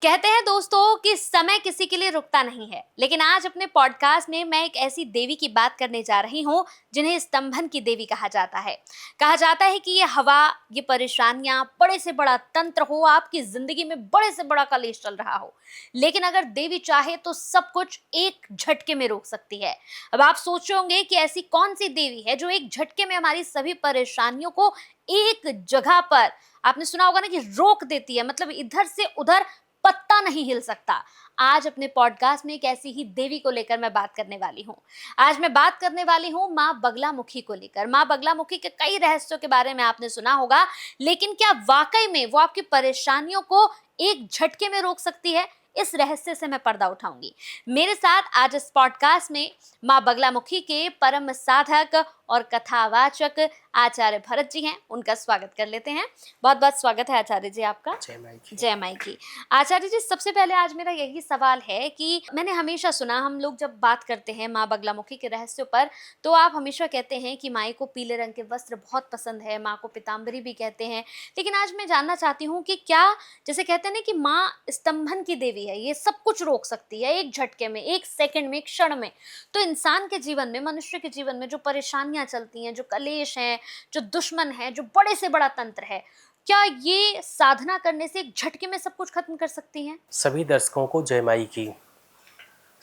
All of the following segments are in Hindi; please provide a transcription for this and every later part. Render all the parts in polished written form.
कहते हैं दोस्तों कि समय किसी के लिए रुकता नहीं है, लेकिन आज अपने पॉडकास्ट में मैं एक ऐसी देवी की बात करने जा रही हूँ जिन्हें स्तंभन की देवी कहा जाता है। कहा जाता है कि ये हवा, ये परेशानियां, बड़े से बड़ा तंत्र हो, आपकी जिंदगी में बड़े से बड़ा कलेश चल रहा हो, लेकिन अगर देवी चाहे तो सब कुछ एक झटके में रोक सकती है। अब आप सोच रहे होंगे कि ऐसी कौन सी देवी है जो एक झटके में हमारी सभी परेशानियों को एक जगह पर, आपने सुना होगा ना, कि रोक देती है। मतलब इधर से उधर पत्ता नहीं हिल सकता। आज अपने पॉडकास्ट में एक ऐसी ही देवी को लेकर मैं बात करने वाली हूँ। आज मैं बात करने वाली हूँ माँ बगलामुखी को लेकर। माँ बगलामुखी के कई रहस्यों के बारे में आपने सुना होगा, लेकिन क्या वाकई में वो आपकी परेशानियों को एक झटके में रोक सकती है? इस रहस्य से मैं पर्दा उठाऊंगी। मेरे साथ आज इस पॉडकास्ट में माँ बगलामुखी के परम साधक और कथावाचक आचार्य भरत जी हैं। उनका स्वागत कर लेते हैं। बहुत बहुत स्वागत है आचार्य जी आपका। जय माई की। जय माई की। आचार्य जी, सबसे पहले आज मेरा यही सवाल है कि मैंने हमेशा सुना, हम लोग जब बात करते हैं माँ बगलामुखी के रहस्यों पर, तो आप हमेशा कहते हैं कि माई को पीले रंग के वस्त्र बहुत पसंद है, माँ को पीताम्बरी भी कहते हैं। लेकिन आज मैं जानना चाहती हूँ कि क्या, जैसे कहते हैं ना कि माँ स्तंभन की देवी है, ये सब कुछ रोक सकती है एक झटके में, एक सेकंड में, एक क्षण में, तो इंसान के जीवन में, मनुष्य के जीवन में जो परेशानियां चलती हैं, जो कलेश हैं, जो दुश्मन है, जो बड़े से बड़ा तंत्र है, क्या ये साधना करने से एक झटके में सब कुछ खत्म कर सकती हैं? सभी दर्शकों को जय माई की।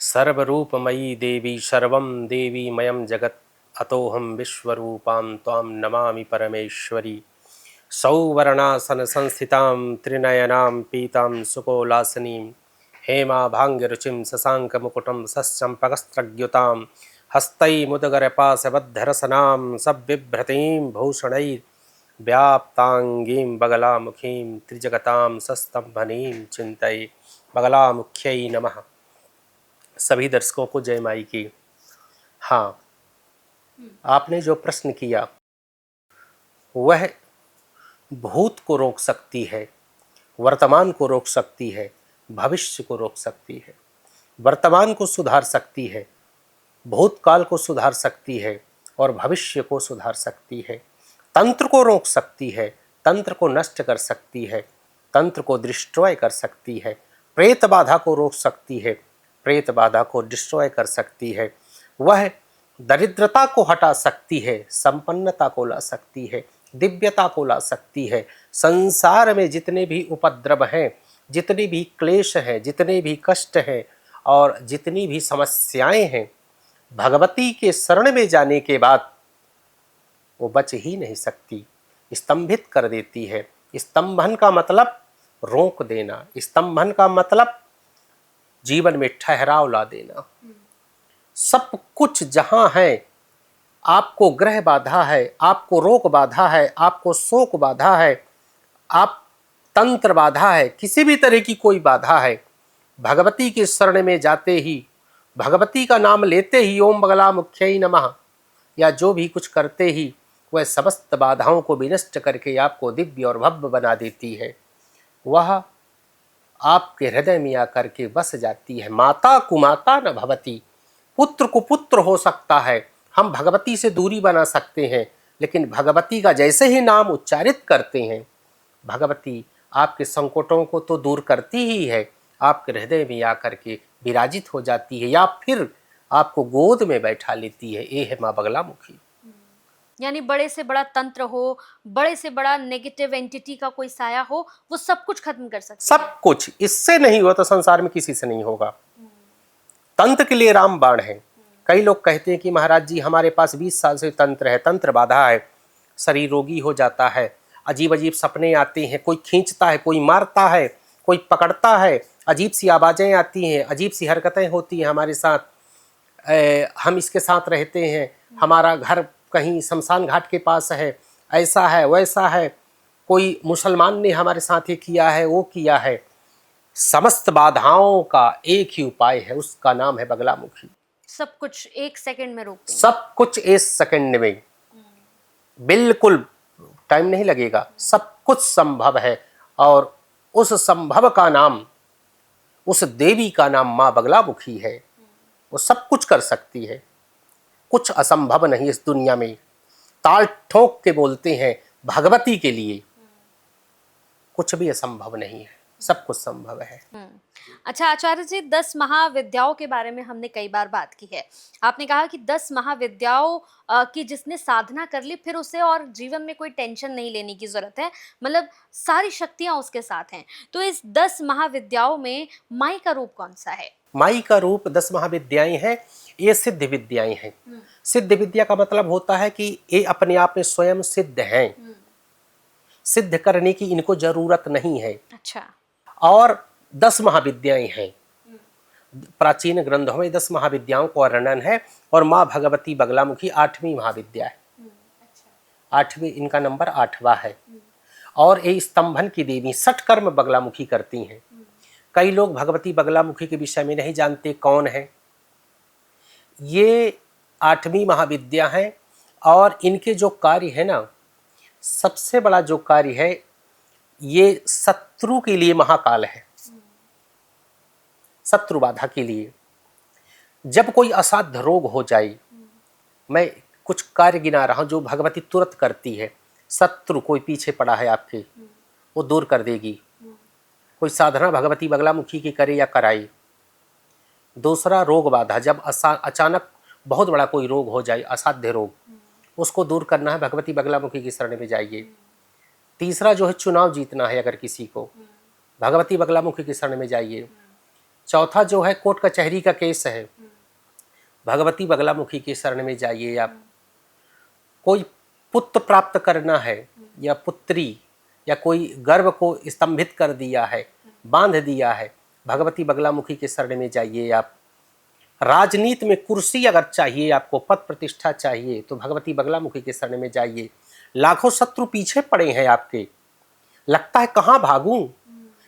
सर्वरूपमयी देवी सर्वं देवी मयं जगत अतोहम विश्वरूपां त्वां नमामि परमेश्वरी। सौवर्णासन संस्थितां त्रिनयनां पीतां सुकोलासनीं हेमाभाङ्गरुचिं शशाङ्कमुकुटं सश्चम्पकस्त्रग्युतां हस्तैमुदगरपाशबद्धरसनां सब्बिभ्रतीं भूषणैः व्याप्तांगीं बगलामुखीं त्रिजगतां सस्तंभनीं चिंतये बगलामुख्यै नमः। सभी दर्शकों को जय माई की। हाँ, आपने जो प्रश्न किया वह भूत को रोक सकती है, वर्तमान को रोक सकती है, भविष्य को रोक सकती है। वर्तमान को सुधार सकती है, भूतकाल को सुधार सकती है और भविष्य को सुधार सकती है। तंत्र को रोक सकती है, तंत्र को नष्ट कर सकती है, तंत्र को डिस्ट्रॉय कर सकती है। प्रेत बाधा को रोक सकती है, प्रेत बाधा को डिस्ट्रॉय कर सकती है। वह दरिद्रता को हटा सकती है, संपन्नता को ला सकती है, दिव्यता को ला सकती है। संसार में जितने भी उपद्रव हैं, जितने भी क्लेश हैं, जितने भी कष्ट हैं और जितनी भी समस्याएं हैं, भगवती के शरण में जाने के बाद वो बच ही नहीं सकती, स्तंभित कर देती है। स्तंभन का मतलब रोक देना, स्तंभन का मतलब जीवन में ठहराव ला देना। सब कुछ जहां है, आपको ग्रह बाधा है, आपको रोग बाधा है, आपको शोक बाधा है, आप तंत्र बाधा है, किसी भी तरह की कोई बाधा है, भगवती के शरण में जाते ही, भगवती का नाम लेते ही, ओम बगलामुख्यै नमः, या जो भी कुछ करते ही वह समस्त बाधाओं को विनष्ट करके आपको दिव्य और भव्य बना देती है। वह आपके हृदय में आकर के बस जाती है। माता कुमाता न भवती, पुत्र को पुत्र हो सकता है। हम भगवती से दूरी बना सकते हैं, लेकिन भगवती का जैसे ही नाम उच्चारित करते हैं, भगवती आपके संकटों को तो दूर करती ही है, आपके हृदय में आकर के विराजित हो जाती है, या फिर आपको गोद में बैठा लेती है। ये है माँ बगलामुखी। यानी बड़े से बड़ा तंत्र हो, बड़े से बड़ा नेगेटिव एंटिटी का कोई साया हो, वो सब कुछ खत्म कर सकती है। सब कुछ, इससे नहीं हुआ तो संसार में किसी से नहीं होगा। तंत्र के लिए रामबाण है। कई लोग कहते हैं कि महाराज जी हमारे पास 20 साल से तंत्र है, तंत्र बाधा है, शरीर रोगी हो जाता है, अजीब अजीब सपने आते हैं, कोई खींचता है, कोई मारता है, कोई पकड़ता है, अजीब सी आवाज़ें आती हैं, अजीब सी हरकतें होती हैं हमारे साथ, हम इसके साथ रहते हैं, हमारा घर कहीं शमशान घाट के पास है, ऐसा है वैसा है, कोई मुसलमान ने हमारे साथ ये किया है वो किया है। समस्त बाधाओं का एक ही उपाय है, उसका नाम है बगलामुखी। सब कुछ एक सेकंड में रोक देंगे। सब कुछ एक सेकंड में, बिल्कुल टाइम नहीं लगेगा, सब कुछ संभव है। और उस संभव का नाम, उस देवी का नाम माँ बगलामुखी है। वो सब कुछ कर सकती है, कुछ असंभव नहीं इस दुनिया में। ताल ठोक के बोलते हैं भगवती के लिए कुछ भी असंभव नहीं है। सब कुछ संभव है। अच्छा आचार्य जी, 10 महाविद्याओं के बारे में हमने कई बार बात की है। आपने कहा कि 10 महाविद्याओं की जिसने साधना कर ली, फिर उसे और जीवन में कोई टेंशन नहीं लेने की जरूरत है, मतलब सारी शक्तियां उसके साथ हैं। तो इस 10 महाविद्याओं में माई का रूप कौन सा है? माई का रूप 10 महाविद्याएं हैं, ये सिद्ध विद्याएं हैं। सिद्ध विद्या का मतलब होता है कि ये अपने आप में स्वयं सिद्ध हैं, सिद्ध करने की इनको जरूरत नहीं है। अच्छा। और 10 महाविद्याएं हैं, प्राचीन ग्रंथों में 10 महाविद्याओं का वर्णन है, और माँ भगवती बगलामुखी 8वीं महाविद्या है। 8वीं, इनका नंबर 8वां है। और ये स्तंभन की देवी, 60 कर्म बगलामुखी करती हैं। कई लोग भगवती बगलामुखी के विषय में नहीं जानते कौन है। ये 8वीं महाविद्या है, और इनके जो कार्य है ना, सबसे बड़ा जो कार्य है, ये शत्रु के लिए महाकाल है, शत्रु बाधा के लिए। जब कोई असाध्य रोग हो जाए, मैं कुछ कार्य गिना रहा हूं जो भगवती तुरंत करती है। शत्रु कोई पीछे पड़ा है आपके, वो दूर कर देगी। कोई साधना भगवती बगलामुखी की करे या कराए। दूसरा, रोग बाधा, जब अचानक बहुत बड़ा कोई रोग हो जाए, असाध्य रोग, उसको दूर करना है, भगवती बगलामुखी की शरण में जाइए। तीसरा जो है, चुनाव जीतना है अगर किसी को, भगवती बगलामुखी की शरण में जाइए। चौथा जो है, कोर्ट कचहरी का केस है, भगवती बगलामुखी की शरण में जाइए आप। कोई पुत्र प्राप्त करना है या पुत्री, या कोई गर्भ को स्तंभित कर दिया है, बांध दिया है, भगवती बगलामुखी के शरण में जाइए आप। राजनीति में कुर्सी अगर चाहिए आपको, पद प्रतिष्ठा चाहिए, तो भगवती बगलामुखी के शरण में जाइए। लाखों शत्रु पीछे पड़े हैं आपके, लगता है कहाँ भागूं,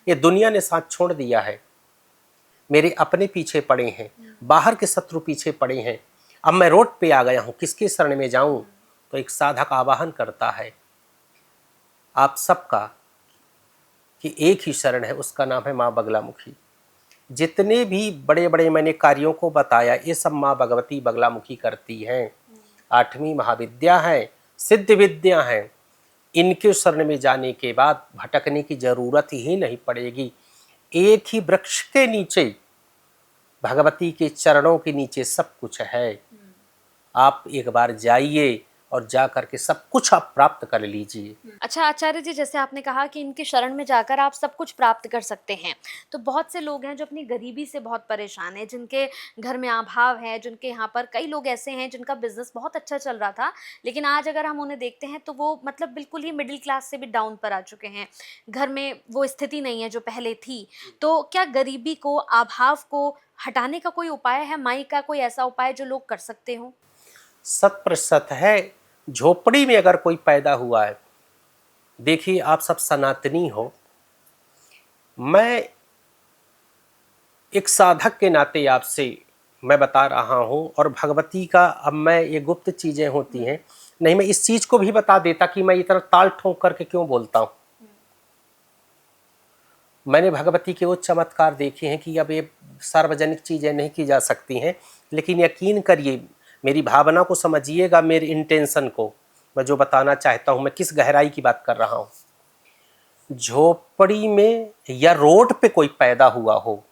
ये दुनिया ने साथ छोड़ दिया है, मेरे अपने पीछे पड़े हैं, बाहर के शत्रु पीछे पड़े हैं, अब मैं रोड पे आ गया हूं, किसके शरण में जाऊं? तो एक साधक आवाहन करता है आप सबका कि एक ही शरण है, उसका नाम है माँ बगलामुखी। जितने भी बड़े बड़े मैंने कार्यों को बताया, ये सब माँ भगवती बगलामुखी करती हैं। 8वीं महाविद्या है, सिद्ध विद्या है। इनके शरण में जाने के बाद भटकने की जरूरत ही नहीं पड़ेगी। एक ही वृक्ष के नीचे, भगवती के चरणों के नीचे सब कुछ है। आप एक बार जाइए और जा करके सब कुछ आप प्राप्त कर लीजिए। अच्छा आचार्य जी, जैसे आपने कहा कि इनके शरण में जाकर आप सब कुछ प्राप्त कर सकते हैं, तो बहुत से लोग हैं जो अपनी गरीबी से बहुत परेशान हैं, जिनके घर में अभाव है, जिनके यहाँ पर कई लोग ऐसे हैं जिनका बिजनेस बहुत अच्छा चल रहा था, लेकिन आज अगर हम उन्हें देखते हैं तो वो मतलब बिल्कुल ही मिडिल क्लास से भी डाउन पर आ चुके हैं। घर में वो स्थिति नहीं है जो पहले थी। तो क्या गरीबी को, अभाव को हटाने का कोई उपाय है? माई का कोई ऐसा उपाय जो लोग कर सकते हो? 100% है। झोपड़ी में अगर कोई पैदा हुआ है, देखिए आप सब सनातनी हो, मैं एक साधक के नाते आपसे मैं बता रहा हूं, और भगवती का, अब मैं ये गुप्त चीजें होती हैं, नहीं मैं इस चीज को भी बता देता कि मैं इतना ताल ठोक करके क्यों बोलता हूं। मैंने भगवती के वो चमत्कार देखे हैं कि अब ये सार्वजनिक चीजें नहीं की जा सकती हैं, लेकिन यकीन करिए, मेरी भावना को समझिएगा, मेरे इंटेंशन को, मैं जो बताना चाहता हूं, मैं किस गहराई की बात कर रहा हूं। झोपड़ी में या रोड पे कोई पैदा हुआ हो,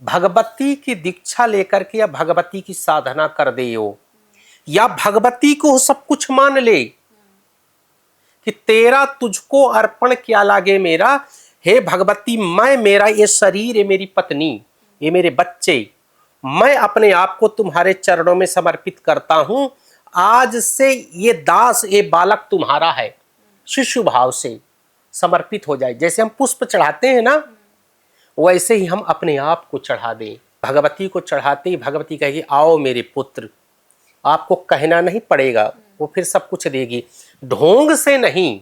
भगवती की दीक्षा लेकर के या भगवती की साधना कर दे हो, या भगवती को सब कुछ मान ले कि तेरा तुझको अर्पण क्या लागे मेरा, हे भगवती, मैं, मेरा ये शरीर, ये मेरी पत्नी, ये मेरे बच्चे, मैं अपने आप को तुम्हारे चरणों में समर्पित करता हूं। आज से ये दास, ये बालक तुम्हारा है। शिशु भाव से समर्पित हो जाए। जैसे हम पुष्प चढ़ाते हैं ना, वैसे ही हम अपने आप को चढ़ा दें। भगवती को चढ़ाते ही भगवती कहेगी, आओ मेरे पुत्र। आपको कहना नहीं पड़ेगा, वो फिर सब कुछ देगी, ढोंग से नहीं।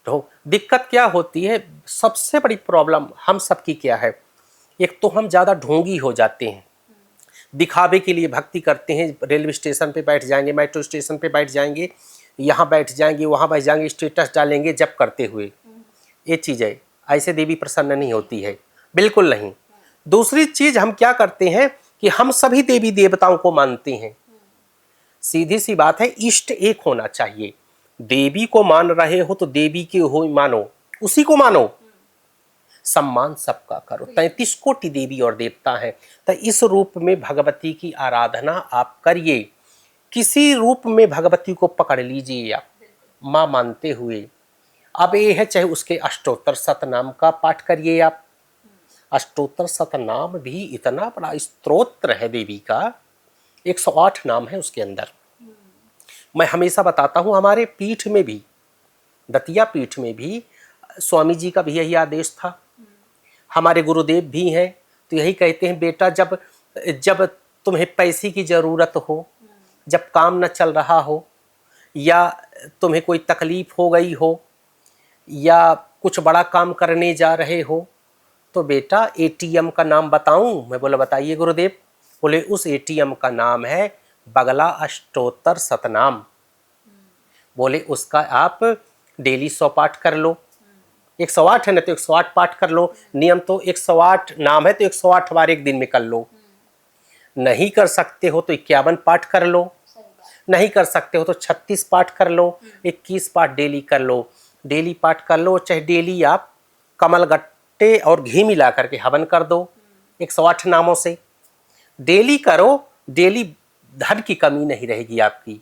दिक्कत क्या होती है, सबसे बड़ी प्रॉब्लम हम सबकी क्या है, एक तो हम ज़्यादा ढोंगी हो जाते हैं, दिखावे के लिए भक्ति करते हैं। रेलवे स्टेशन पे बैठ जाएंगे, मेट्रो स्टेशन पे बैठ जाएंगे, यहाँ बैठ जाएंगे, वहाँ बैठ जाएंगे, स्टेटस डालेंगे जप करते हुए। ये चीज़ है, ऐसे देवी प्रसन्न नहीं होती है, बिल्कुल नहीं। दूसरी चीज़ हम क्या करते हैं कि हम सभी देवी देवताओं को मानते हैं। सीधी सी बात है, इष्ट एक होना चाहिए। देवी को मान रहे हो तो देवी के हो मानो, उसी को मानो, सम्मान सबका करो। 33 कोटि देवी और देवता हैं, तो इस रूप में भगवती की आराधना आप करिए। किसी रूप में भगवती को पकड़ लीजिए आप माँ मानते हुए। अब ये है, चाहे उसके अष्टोत्तर शतनाम का पाठ करिए आप। अष्टोत्तर शतनाम भी इतना बड़ा स्तोत्र है देवी का, 108 नाम है उसके अंदर। मैं हमेशा बताता हूँ, हमारे पीठ में भी, दतिया पीठ में भी स्वामी जी का भी यही आदेश था। हमारे गुरुदेव भी हैं, तो यही कहते हैं, बेटा जब जब तुम्हें पैसे की ज़रूरत हो, जब काम न चल रहा हो, या तुम्हें कोई तकलीफ हो गई हो, या कुछ बड़ा काम करने जा रहे हो, तो बेटा एटीएम का नाम बताऊं? मैं बोला बताइए गुरुदेव। बोले उस एटीएम का नाम है बगला अष्टोत्तर शतनाम। बोले उसका आप डेली 100 पाठ कर लो। 108 है ना, तो 108 पाठ कर लो। नियम तो 108 नाम है, तो 108 बार एक दिन में कर लो। नहीं कर सकते हो तो 51 पाठ कर लो। नहीं कर सकते हो तो 36 पाठ कर लो। 21 पाठ डेली कर लो। डेली पाठ कर लो, चाहे डेली आप कमल गट्टे और घी मिला करके हवन कर दो 108 नामों से। डेली करो, डेली धन की कमी नहीं रहेगी आपकी।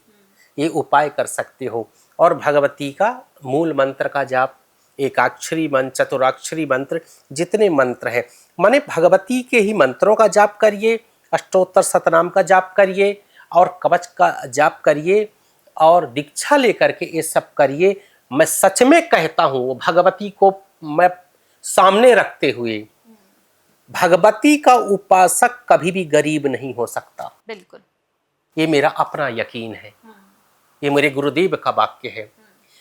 ये उपाय कर सकते हो। और भगवती का मूल मंत्र का जाप, एकाक्षरी मंत्र, चतुराक्षरी मंत्र, जितने मंत्र हैं, माने भगवती के ही मंत्रों का जाप करिए, अष्टोत्तर शतनाम का जाप करिए, और कवच का जाप करिए, और दीक्षा लेकर के ये सब करिए। मैं सच में कहता हूँ, भगवती को मैं सामने रखते हुए, भगवती का उपासक कभी भी गरीब नहीं हो सकता। बिल्कुल, ये मेरा अपना यकीन है, ये मेरे गुरुदेव का वाक्य है।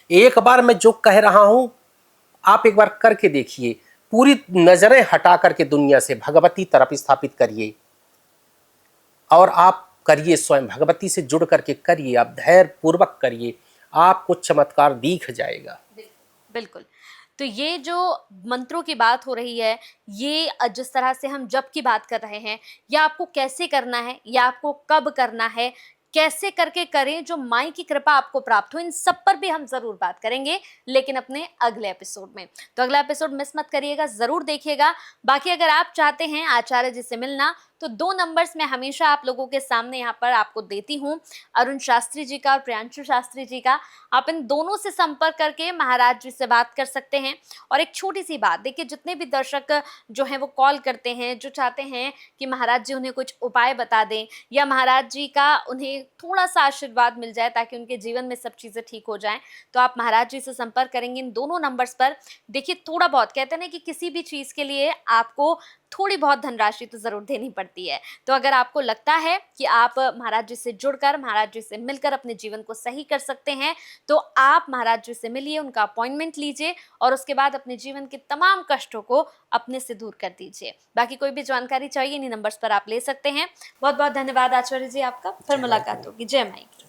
एक बार मैं जो कह रहा हूं, आप एक बार करके देखिए। पूरी नजरें हटा करके दुनिया से भगवती तरफ स्थापित करिए, और आप करिए, स्वयं भगवती से जुड़ करके करिए, आप धैर्य पूर्वक करिए, आपको चमत्कार दिख जाएगा। बिल्कुल। तो ये जो मंत्रों की बात हो रही है, ये जिस तरह से हम जप की बात कर रहे हैं, या आपको कैसे करना है, या आपको कब करना है, कैसे करके करें जो माई की कृपा आपको प्राप्त हो, इन सब पर भी हम जरूर बात करेंगे, लेकिन अपने अगले एपिसोड में। तो अगला एपिसोड मिस मत करिएगा, जरूर देखिएगा। बाकी अगर आप चाहते हैं आचार्य जी से मिलना, तो 2 नंबर्स मैं हमेशा आप लोगों के सामने यहाँ पर आपको देती हूँ, अरुण शास्त्री जी का और प्रियांशु शास्त्री जी का। आप इन दोनों से संपर्क करके महाराज जी से बात कर सकते हैं। और एक छोटी सी बात, देखिए जितने भी दर्शक जो हैं वो कॉल करते हैं, जो चाहते हैं कि महाराज जी उन्हें कुछ उपाय बता दें, या महाराज जी का उन्हें थोड़ा सा आशीर्वाद मिल जाए ताकि उनके जीवन में सब चीज़ें ठीक हो जाएं, तो आप महाराज जी से संपर्क करेंगे इन दोनों नंबर्स पर। देखिए थोड़ा बहुत, कहते हैं ना कि किसी भी चीज़ के लिए आपको थोड़ी बहुत धनराशि तो जरूर देनी पड़ती है। तो अगर आपको लगता है कि आप महाराज जी से जुड़कर, महाराज जी से मिलकर अपने जीवन को सही कर सकते हैं, तो आप महाराज जी से मिलिए, उनका अपॉइंटमेंट लीजिए, और उसके बाद अपने जीवन के तमाम कष्टों को अपने से दूर कर दीजिए। बाकी कोई भी जानकारी चाहिए, इन्हीं नंबर्स पर आप ले सकते हैं। बहुत बहुत धन्यवाद आचार्य जी आपका। फिर मुलाकात होगी। जय माई की।